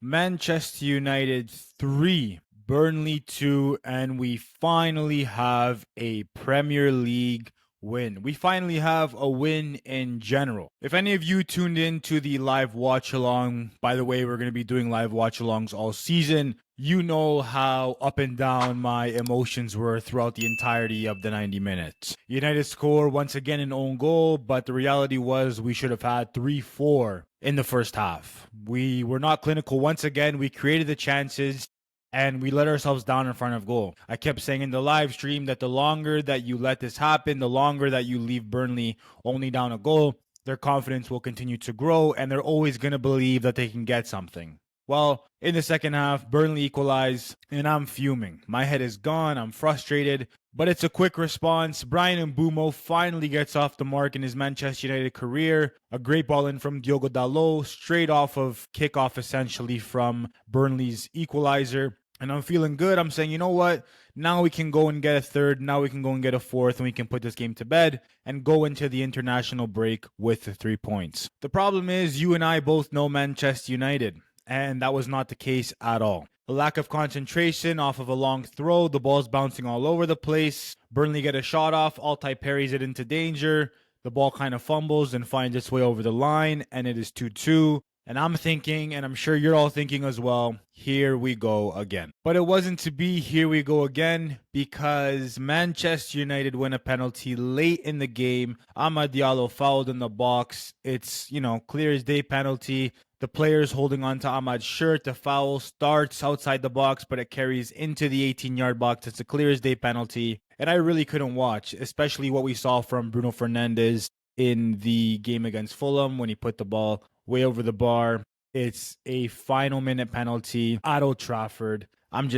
Manchester United 3, Burnley 2, and we finally have a Premier League win. We finally have a win in general. If any of you tuned in to the live watch along, by the way, we're going to be doing live watch alongs all season. You know how up and down my emotions were throughout the entirety of the 90 minutes. United score once again an own goal, but the reality was we should have had 3-4 in the first half. We were not clinical once again. We created the chances and we let ourselves down in front of goal. I kept saying in the live stream that the longer that you let this happen, the longer that you leave Burnley only down a goal, their confidence will continue to grow and they're always going to believe that they can get something. Well, in the second half, Burnley equalized, and I'm fuming. My head is gone. I'm frustrated, but it's a quick response. Brian Mbeumo finally gets off the mark in his Manchester United career. A great ball in from Diogo Dalot, straight off of kickoff, essentially, from Burnley's equalizer. And I'm feeling good. I'm saying, you know what? Now we can go and get a third. Now we can go and get a fourth, and we can put this game to bed and go into the international break with the 3 points. The problem is, you and I both know Manchester United. And that was not the case at all. A lack of concentration off of a long throw. The ball's bouncing all over the place. Burnley get a shot off. Altai parries it into danger. The ball kind of fumbles and finds its way over the line. And it is 2-2. And I'm thinking, and I'm sure you're all thinking as well, here we go again. But it wasn't to be here we go again because Manchester United win a penalty late in the game. Amad Diallo fouled in the box. It's, clear as day penalty. The player's holding on to Ahmad's shirt. The foul starts outside the box, but it carries into the 18-yard box. It's a clear as day penalty. And I really couldn't watch, especially what we saw from Bruno Fernandes in the game against Fulham when he put the ball way over the bar. It's a final minute penalty at Old Trafford. I'm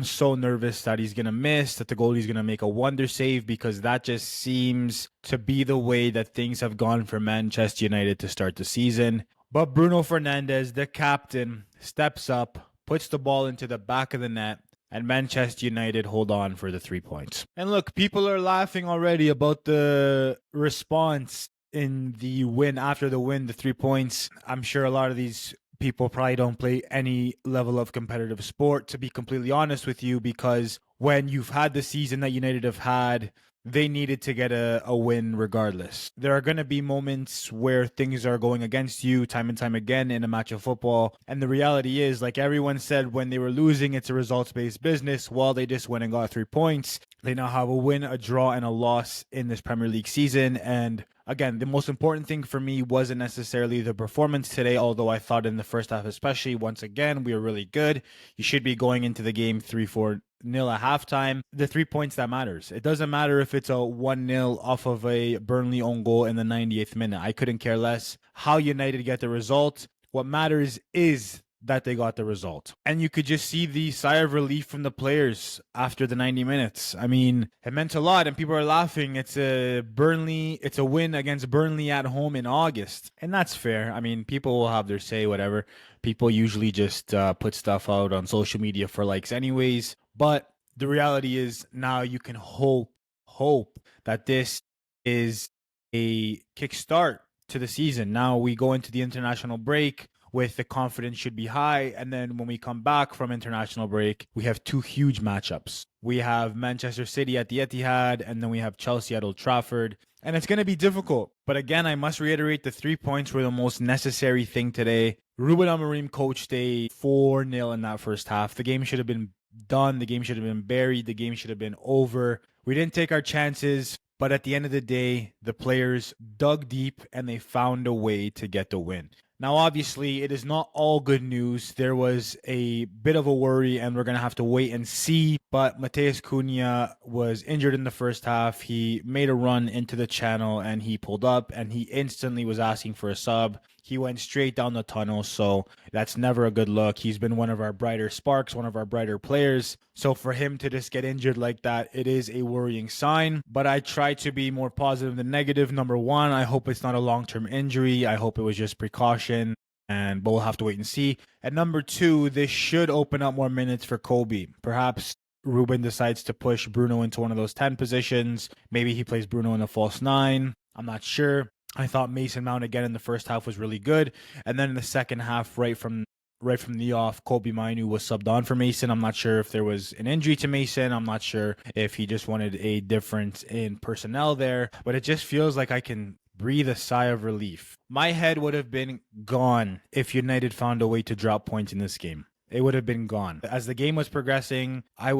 so nervous that he's going to miss, that the goalie's going to make a wonder save, because that just seems to be the way that things have gone for Manchester United to start the season. But Bruno Fernandes, the captain, steps up, puts the ball into the back of the net, and Manchester United hold on for the 3 points. And look, people are laughing already about the response in the win, after the win, the 3 points. I'm sure a lot of these people probably don't play any level of competitive sport, to be completely honest with you, because when you've had the season that United have had, they needed to get a win regardless. There are going to be moments where things are going against you time and time again in a match of football. And the reality is, like everyone said when they were losing, it's a results-based business. Well, they just went and got 3 points. They now have a win, a draw, and a loss in this Premier League season. And again, the most important thing for me wasn't necessarily the performance today, although I thought in the first half especially, once again, we were really good. You should be going into the game 3-4 nil at halftime. The 3 points that matters. It doesn't matter if it's a 1-0 off of a Burnley own goal in the 98th minute. I couldn't care less how United get the result. What matters is that they got the result. And you could just see the sigh of relief from the players after the 90 minutes. I mean, it meant a lot and people are laughing. It's a win against Burnley at home in August. And that's fair. I mean, people will have their say, whatever. People usually just put stuff out on social media for likes anyways. But the reality is now you can hope that this is a kickstart to the season. Now we go into the international break with the confidence should be high. And then when we come back from international break, we have two huge matchups. We have Manchester City at the Etihad, and then we have Chelsea at Old Trafford. And it's going to be difficult. But again, I must reiterate the 3 points were the most necessary thing today. Ruben Amorim coached a 4-0 in that first half. The game should have been done. The game should have been buried. The game should have been over. We didn't take our chances. But at the end of the day, the players dug deep and they found a way to get the win. Now, obviously, it is not all good news. There was a bit of a worry, and we're going to have to wait and see. But Matheus Cunha was injured in the first half. He made a run into the channel, and he pulled up, and he instantly was asking for a sub. He went straight down the tunnel, so that's never a good look. He's been one of our brighter sparks, one of our brighter players. So for him to just get injured like that, it is a worrying sign. But I try to be more positive than negative. Number one, I hope it's not a long-term injury. I hope it was just precaution, but we'll have to wait and see. And number two, this should open up more minutes for Kobe. Perhaps Ruben decides to push Bruno into one of those 10 positions. Maybe he plays Bruno in a false 9. I'm not sure. I thought Mason Mount again in the first half was really good. And then in the second half, right from right from the off, Kobe Mainu was subbed on for Mason. I'm not sure if there was an injury to Mason. I'm not sure if he just wanted a difference in personnel there, but it just feels like I can breathe a sigh of relief. My head would have been gone if United found a way to drop points in this game. It would have been gone. As the game was progressing, I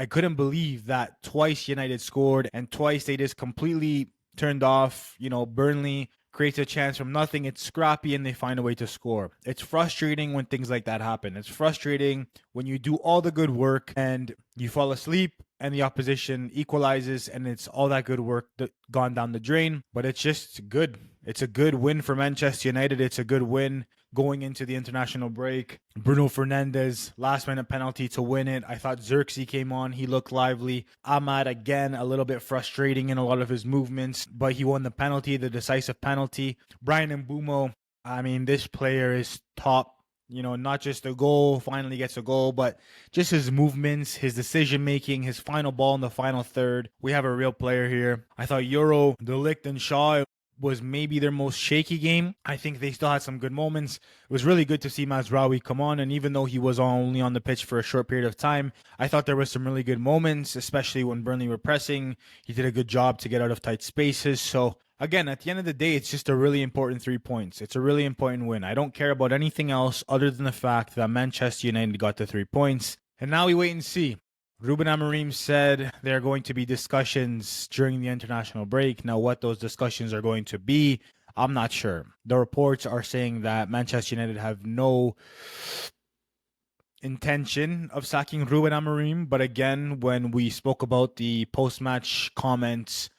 couldn't believe that twice United scored and twice they just completely turned off. Burnley creates a chance from nothing. It's scrappy and they find a way to score. It's frustrating when things like that happen. It's frustrating when you do all the good work and you fall asleep and the opposition equalizes and it's all that good work gone down the drain. But it's just good. It's a good win for Manchester United. It's a good win going into the international break. Bruno Fernandes, last minute penalty to win it. I thought Xerxes came on. He looked lively. Ahmad, again, a little bit frustrating in a lot of his movements, but he won the penalty, the decisive penalty. Brian Mbeumo, this player is top. Not just a goal, finally gets a goal, but just his movements, his decision-making, his final ball in the final third. We have a real player here. I thought Euro, De Ligt, and Shaw was maybe their most shaky game. I think they still had some good moments. It was really good to see Mazraoui come on, and even though he was only on the pitch for a short period of time, I thought there was some really good moments, especially when Burnley were pressing. He did a good job to get out of tight spaces. So again, at the end of the day, it's just a really important 3 points. It's a really important win. I don't care about anything else other than the fact that Manchester United got the 3 points. And now we wait and see. Ruben Amorim said there are going to be discussions during the international break. Now, what those discussions are going to be, I'm not sure. The reports are saying that Manchester United have no intention of sacking Ruben Amorim. But again, when we spoke about the post-match comments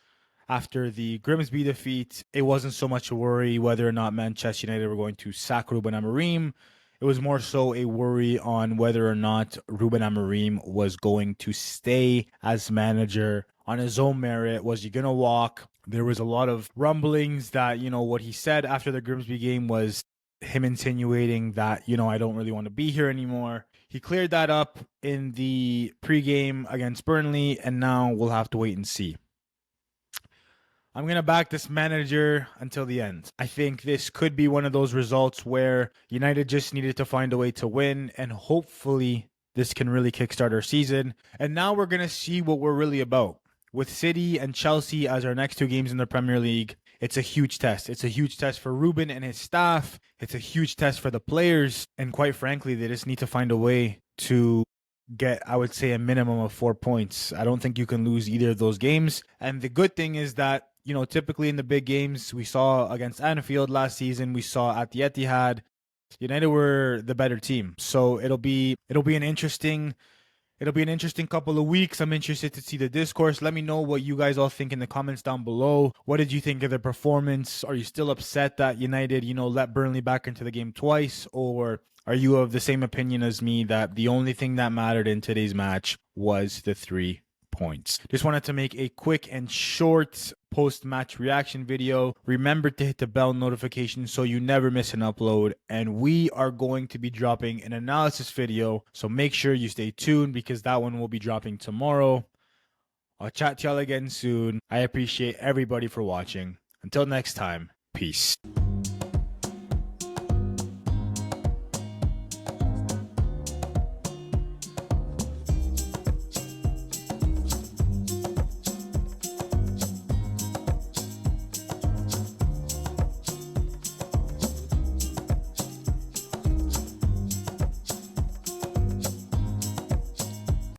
after the Grimsby defeat, it wasn't so much a worry whether or not Manchester United were going to sack Ruben Amorim. It was more so a worry on whether or not Ruben Amorim was going to stay as manager on his own merit. Was he going to walk? There was a lot of rumblings that, what he said after the Grimsby game was him insinuating that, I don't really want to be here anymore. He cleared that up in the pregame against Burnley, and now we'll have to wait and see. I'm going to back this manager until the end. I think this could be one of those results where United just needed to find a way to win, and hopefully this can really kickstart our season. And now we're going to see what we're really about. With City and Chelsea as our next 2 games in the Premier League, it's a huge test. It's a huge test for Ruben and his staff. It's a huge test for the players. And quite frankly, they just need to find a way to get, I would say, a minimum of 4 points. I don't think you can lose either of those games. And the good thing is that typically in the big games we saw against Anfield last season, we saw at the Etihad, United were the better team. So it'll be an interesting couple of weeks. I'm interested to see the discourse. Let me know what you guys all think in the comments down below. What did you think of the performance? Are you still upset that United, let Burnley back into the game twice? Or are you of the same opinion as me that the only thing that mattered in today's match was the 3 points? Just wanted to make a quick and short post-match reaction video. Remember to hit the bell notification so you never miss an upload. And we are going to be dropping an analysis video, so make sure you stay tuned because that one will be dropping tomorrow. I'll chat to y'all again soon. I appreciate everybody for watching. Until next time, peace.